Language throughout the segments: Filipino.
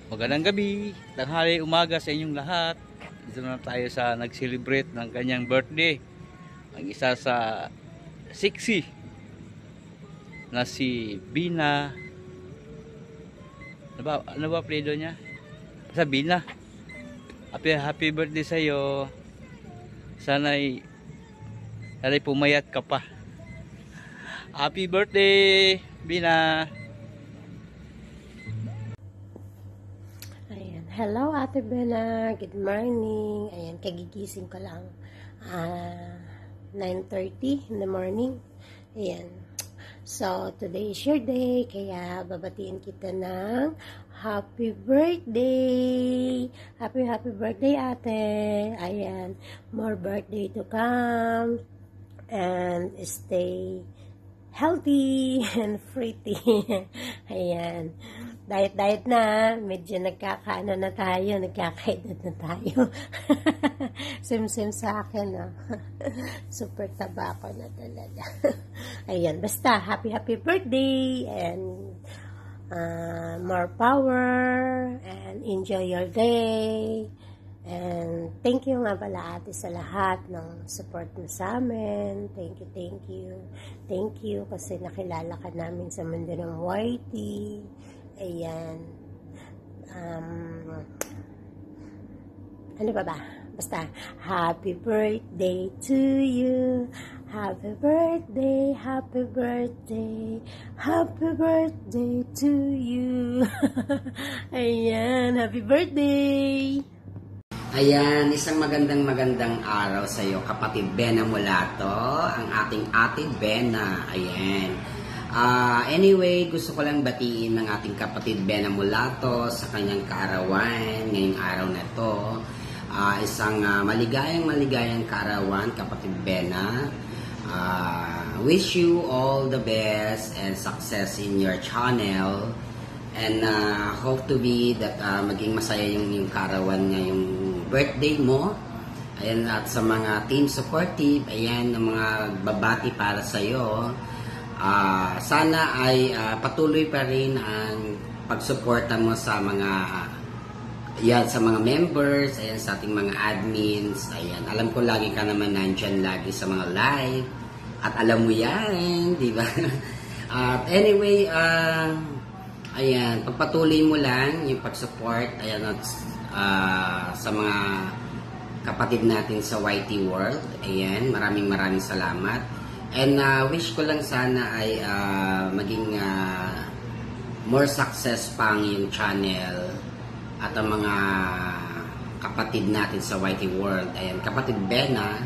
Magandang gabi, tanghali, umaga sa inyong lahat. Dito na tayo sa nag-celebrate ng kanyang birthday. Ang isa sa sexy na si Bina. Ano ba apelyido niya? Sa Bina. Happy birthday sa iyo. Sana'y pumayat ka pa. Happy birthday, Bina. Hello Ate Bena, good morning. Ayan, kagigising ko lang. 9:30 in the morning. Ayan. So, today is your day, kaya babatiin kita ng happy birthday. Happy birthday Ate. Ayan, more birthday to come. And stay healthy and pretty. Ayan. Diet na. Medyo nagkakaano na tayo. Nagkakaedad na tayo. Same sa akin, no? Super tabako na talaga. Ayan. Basta, happy birthday. And more power. And enjoy your day. And thank you nga pala Ate sa lahat ng support mo sa amin. Thank you. Thank you kasi nakilala ka namin sa mundo ng YT. Ayan. Ano ba? Basta, happy birthday to you. Happy birthday to you. Ayan, happy birthday. Ayan, isang magandang araw sa iyo, kapatid Bena Mulato, ang ating Ate Bena. Ayan. Anyway, gusto ko lang batiin ng ating kapatid Bena Mulato sa kanyang kaarawan ngayong araw na to. Isang maligayang kaarawan, kapatid Bena. Wish you all the best and success in your channel. And hope to be that maging masaya yung kaarawan ngayong birthday mo. Ayan, at sa mga team supportive, ayan, ng mga babati para sa iyo. Sana ay patuloy pa rin ang pagsuporta mo sa mga members, ayan, sa ating mga admins. Ayan, alam ko lagi ka naman nandyan lagi sa mga live. At alam mo yan, di ba? At anyway, ayan, pagpatuloy mo lang yung pag-support, ayan, at sa mga kapatid natin sa YT World. Ayan, maraming salamat. And wish ko lang sana ay maging more success pang yung channel at ang mga kapatid natin sa YT World. Ayan, kapatid Bena,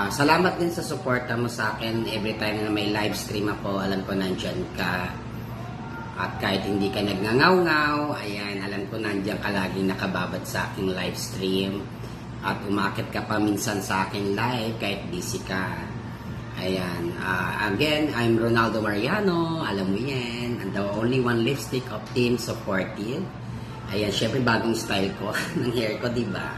salamat din sa suporta mo sa akin every time na may live stream ako. Alam ko nandyan ka. At kahit hindi ka nagngangaw-ngaw, ayan, alam ko nandiyan ka laging nakababad sa aking live stream. At umakit ka pa minsan sa aking live kahit busy ka. Ayan, again, I'm Ronaldo Mariano, alam mo yan. And the only one lipstick of Team Supportive. Ayan, syempre bagong style ko ng hair ko, diba?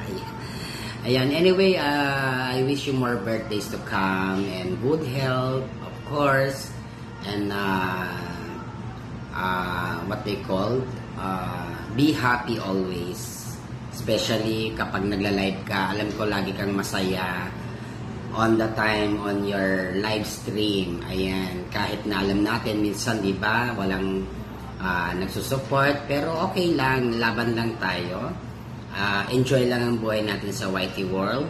Ayan, anyway, I wish you more birthdays to come and good health, of course. And what they call be happy always, especially kapag nagla-live ka. Alam ko lagi kang masaya on the time on your live stream. Ayan, kahit na alam natin minsan, di ba, walang nagsusupport, pero okay lang, laban lang tayo. Enjoy lang ang buhay natin sa YT World.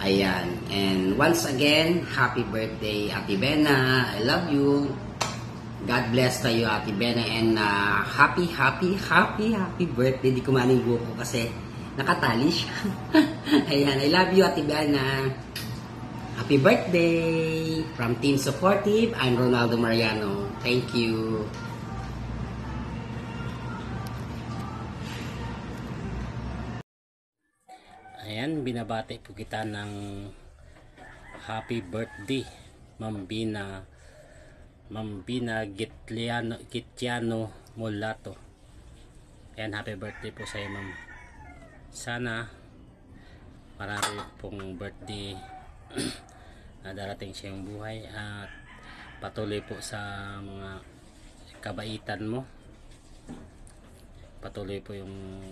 Ayan, and once again, happy birthday Ate Bena, I love you. God bless tayo Ate Bena, and happy birthday. Di ko maning buko kasi nakatali siya. Ayan, I love you Ate Bena. Happy birthday from Team Supportive. I'm Ronaldo Mariano. Thank you. Ayan, binabati po kita ng happy birthday Ma'am Bina Gitiano Mulato. Ayan, happy birthday po sa iyo, ma'am. Sana marami pong birthday na darating sa iyong buhay, at patuloy po sa mga kabaitan mo, patuloy po yung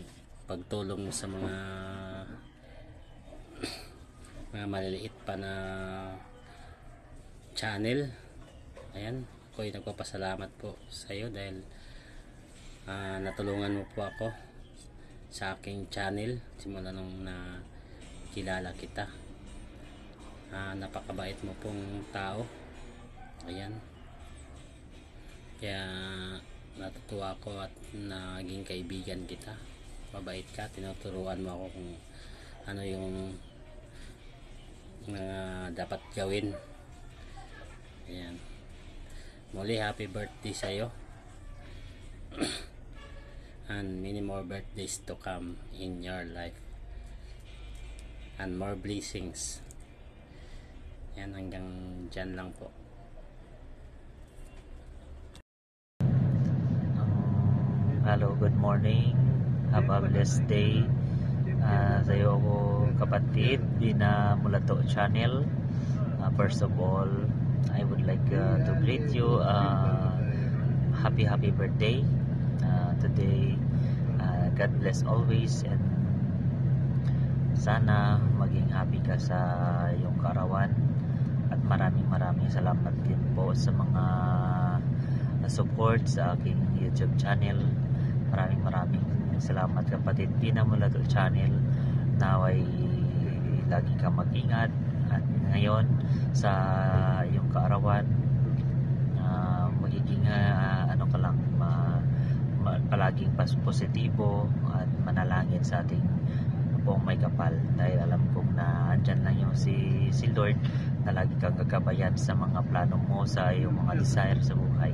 pagtulong mo sa mga maliliit pa na channel. Ayan, ako'y nagpapasalamat po sa iyo dahil natulungan mo po ako sa aking channel simula nung nakilala kita. Napakabait mo pong tao. Ayan, kaya natutuwa ako at naging kaibigan kita. Mabait ka, tinuturuan mo ako kung ano yung dapat gawin. Ayan, muli happy birthday sa iyo. And many more birthdays to come in your life, and more blessings. Yan, hanggang dyan lang po. Hello, good morning. Have a blessed day. Sa iyo ko kapatid, Bina Mulato Channel. First of all, I would like to greet you. Happy birthday. Today, God bless always, and sana maging happy ka sa iyong kaarawan, at maraming salamat din po sa mga support sa aking YouTube channel. Maraming salamat kapatid Bina Mulato Channel. Naway lagi ka mag-ingat, at ngayon sa iyong kaarawan, magiging ano ka lang, palaging positibo at manalangin sa ating buong may kapal, dahil alam kong na andyan lang yung si Lord na lagi kang gagabayan sa mga plano mo, sa iyong mga desire sa buhay.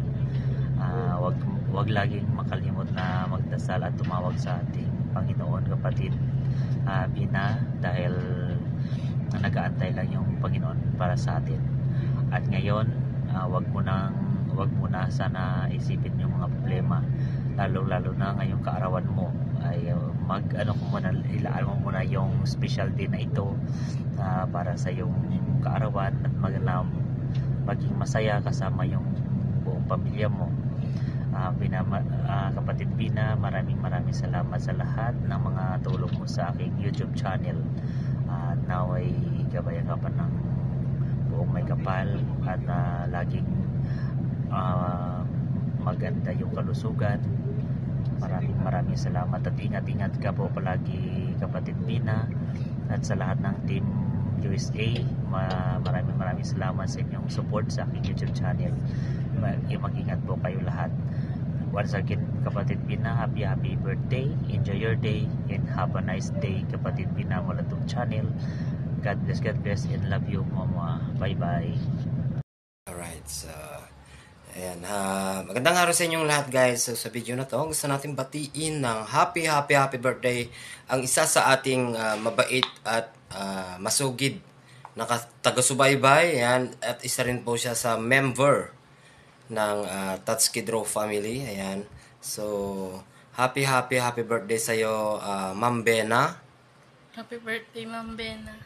Wag laging makalimot na magdasal at tumawag sa ating Panginoon kapatid Bina, dahil nag-aantay lang yung Panginoon para sa atin. At ngayon, wag mo na sana isipin yung mga problema, lalo na ngayong kaarawan mo, ay ilaan mo muna yung special day na ito para sa yung kaarawan, at maging masaya kasama yung buong pamilya mo. Kapatid Bina, maraming salamat sa lahat ng mga tulong mo sa aking YouTube channel. Naway gabayan ka pa ng buong may kapal, at laging maganda yung kalusugan. Maraming salamat, at ingat ka po palagi kapatid Bina, at sa lahat ng team USA, maraming salamat sa inyong support sa aking YouTube channel. Mag-ingat po kayo lahat. Once again kapatid Bina, happy birthday, enjoy your day, and have a nice day kapatid Bina Mulato Channel. God bless and love you mama. Bye bye. Alright, so ayan, magandang araw sa inyong lahat guys. So sa video na to, gusto natin batiin ng happy birthday ang isa sa ating mabait at masugid na taga-subaybay, ayan, at isa rin po siya sa member ng Tatskidro family. Ayan, so happy birthday sa iyo Ma'am Bena. Happy birthday Ma'am Bena.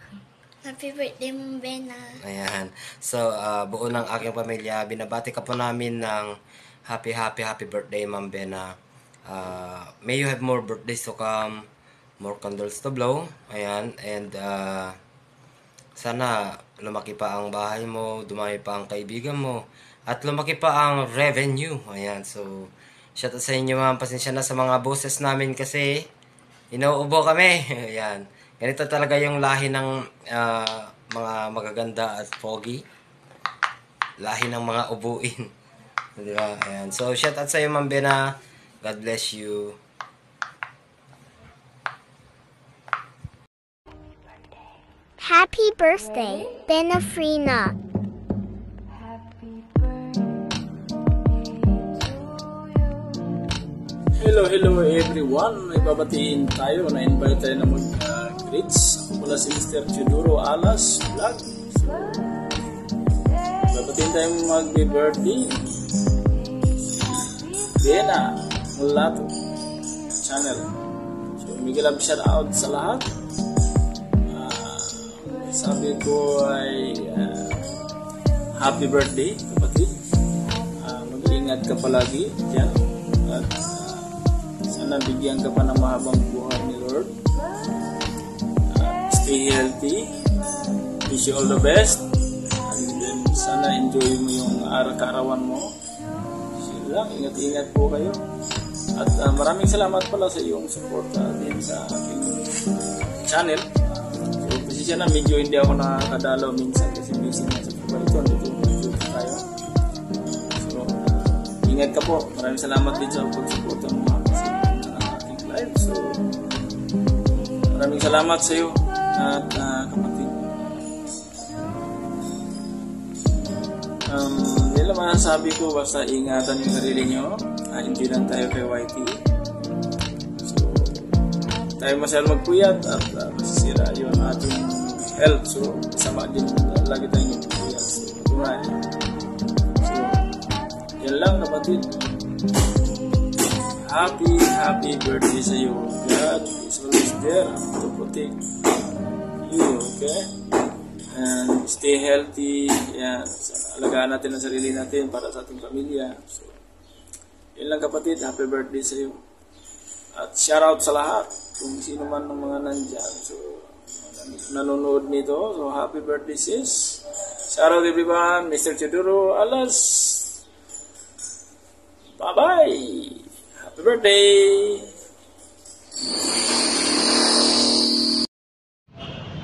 Happy birthday, Ma'am Bena. Ayan. So, buo ng aking pamilya, binabati ka po namin ng happy birthday, Ma'am Bena. May you have more birthdays to come, more candles to blow. Ayan. And, sana lumaki pa ang bahay mo, dumami pa ang kaibigan mo, at lumaki pa ang revenue. Ayan. So, shout out sa inyo, ma'am. Pasensya na sa mga boses namin kasi inuubo kami. Ayan. Ganito talaga yung lahi ng mga magaganda at pogi. Lahi ng mga ubuin. Diba? Ayan. So, shout out sa iyo, Ma'am Bena. God bless you. Happy birthday, Benafrina. Hello everyone. Ibabatiin tayo, na-invite tayo na mag-greets. Ako pala si Mr. Chuduro Alas Vlog. So, ibabatiin tayo mag-birthday. Bena Mulato Channel. So, big love shout out sa lahat. sabi ko ay happy birthday, kapatid. Mag-iingat ka palagi dyan. At sana bigyan ka pa ng mahabang buhay ni Lord. Stay healthy. Wish you all the best. And then sana enjoy mo yung araw-karawan mo. Sila, ingat-ingat po kayo. At maraming salamat pala sa iyong support din sa aking channel. So, pasensya na, medyo hindi ako nakakadalaw minsan kasi busy na sa trabaho ito. Medyo tayo. So, ingat ka po. Maraming salamat din sa pag-support ng mga aking live. So, maraming salamat sa iyo at kapatid. Hindi lang masasabi ko, basta ingatan yung sarili nyo. Hindi lang tayo kay YT. So, tayo masyal magpuyat at masisira yung ating health. So, sama din lagi tayong magpuyat. So, yan lang kapatid. Happy birthday sa iyo. God is always there to protect you, okay? And stay healthy. Yan. So, alagaan natin ang sarili natin para sa ating pamilya. So, yun lang kapatid, happy birthday sa iyo. At shout out sa lahat, kung sino man ng mga nandyan. So, nanonood nito. So, happy birthday sis. Shout out everyone, Mr. Chiduro Alas. Bye-bye. Happy birthday.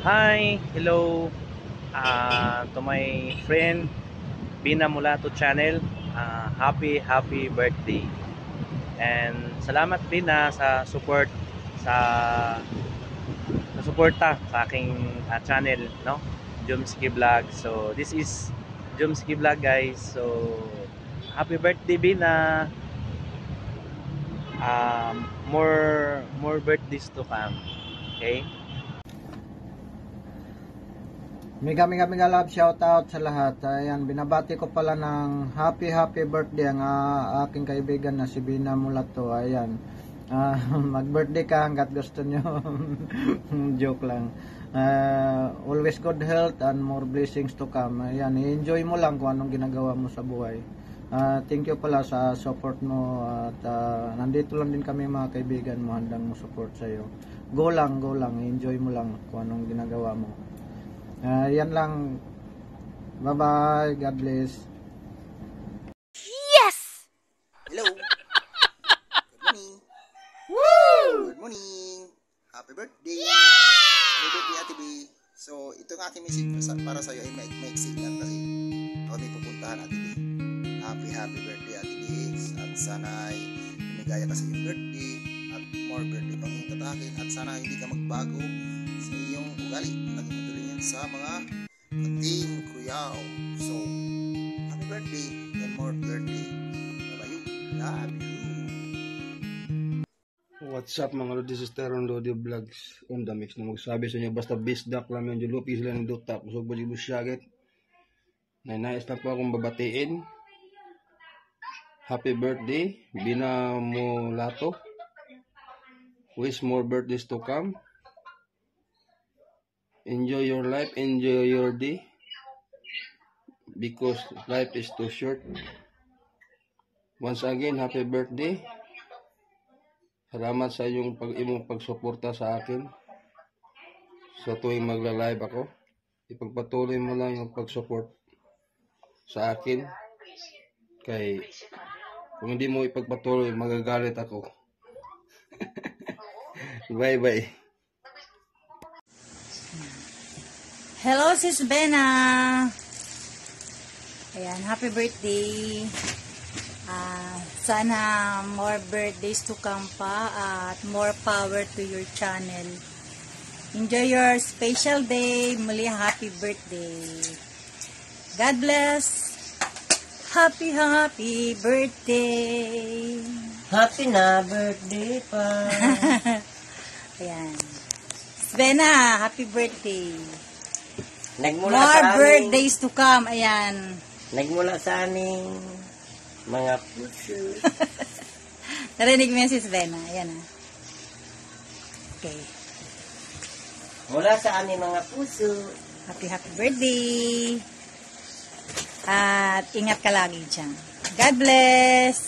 Hi, hello to my friend Bina Mulato channel. Happy birthday. And salamat Bina sa support sa suporta sa aking channel, no? Jomski Vlog. So this is Jomski Vlog, guys. So happy birthday Bina. More birthdays to come. Okay? Mega love shout out sa lahat. Ayan, binabati ko pala ng happy birthday ang aking kaibigan na si Bina Mulato. Ayan. Mag-birthday ka hanggat gusto nyo. Joke lang. Always good health and more blessings to come. Ayan, enjoy mo lang kung anong ginagawa mo sa buhay. Thank you pala sa support mo at nandito lang din kami mga kaibigan mo, handang mo support sa iyo. Go lang, enjoy mo lang kung anong ginagawa mo. Yan lang. Bye-bye. God bless. Yes! Hello. Good morning. Woo! Good morning. Happy birthday. Yeah! Happy birthday, Ate B. So, ito ang aking message para sa iyo ay maiksi lang kasi ako may pupuntahan, Ate B. Happy birthday, Ate B. At sana ay lumigaya ka sa iyong birthday at more birthday pang tatakin at sana hindi ka magbago sa iyong ugali. Naging matuloy yan sa mga ating kuyaw. So, happy birthday and more birthday. Bye-bye. Love you. What's up mga Lodi Sister on Lodi Vlogs on the mix na magsabi sa inyo basta bisdak lang yung lupi sila ng dutak kusog ba yung busyagit na nais na po akong babatiin. Happy birthday Bina Mulato. Wish more birthdays to come. Enjoy your life, enjoy your day because life is too short. Once again, happy birthday. Salamat sa imong pagsuporta sa akin sa tuwing magla-live ako. Ipagpatuloy mo lang yung pag-support sa akin kay kung hindi mo ipagpatuloy magagalit ako. Bye bye. Hello Sis Bena. Ayan, happy birthday. Sana more birthdays to come pa at more power to your channel. Enjoy your special day. Muli happy birthday. God bless. Happy birthday. Happy na birthday pa. Ayan. Svena, happy birthday. Nagmula More sa birthdays to come. Ayan. Nagmula sa aming mga puso. Narinig mo yan si Svena. Ayan ah. Okay. Mula sa aming mga puso. Happy birthday. At ingat ka lagi dyan. God bless.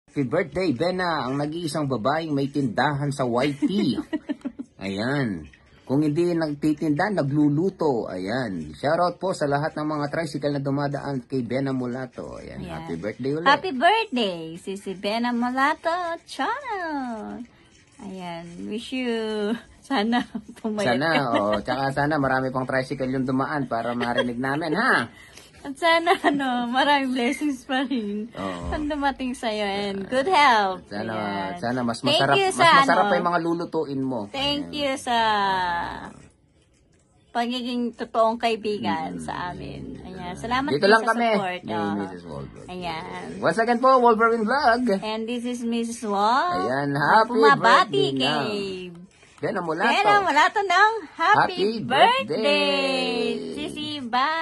Happy birthday, Bena, ang nag-iisang babaeng may tindahan sa YT. Ayan. Kung hindi nagtitinda, nagluluto. Ayan. Shoutout po sa lahat ng mga tricycle na dumadaan kay Bena Mulato. Ayan. Ayan. Happy birthday ulit. Happy birthday, Sisi Bena Mulato Channel. Ayan, wish you sana pumayat Sana, ka. tsaka sana marami pang tricycle yung dumaan para marinig namin, ha? At sana, maraming blessings pa rin. Oo. Ang dumating sa'yo and good health. Sana, Ayan. sana mas Thank masarap, you mas sa, masarap pa yung mga lulutuin mo. Thank you sa pagiging totoong kaibigan sa amin. Ayan. Salamat Dito din lang sa kami support. ni Oh. Mrs. Wolver. Ayan. Once again po, Wolverine Vlog. And this is Mrs. Wall. Ayan, happy Bumabati birthday na. kay Bena Mulato. Bena Mulato ng happy Happy birthday! birthday! Sisi, bye!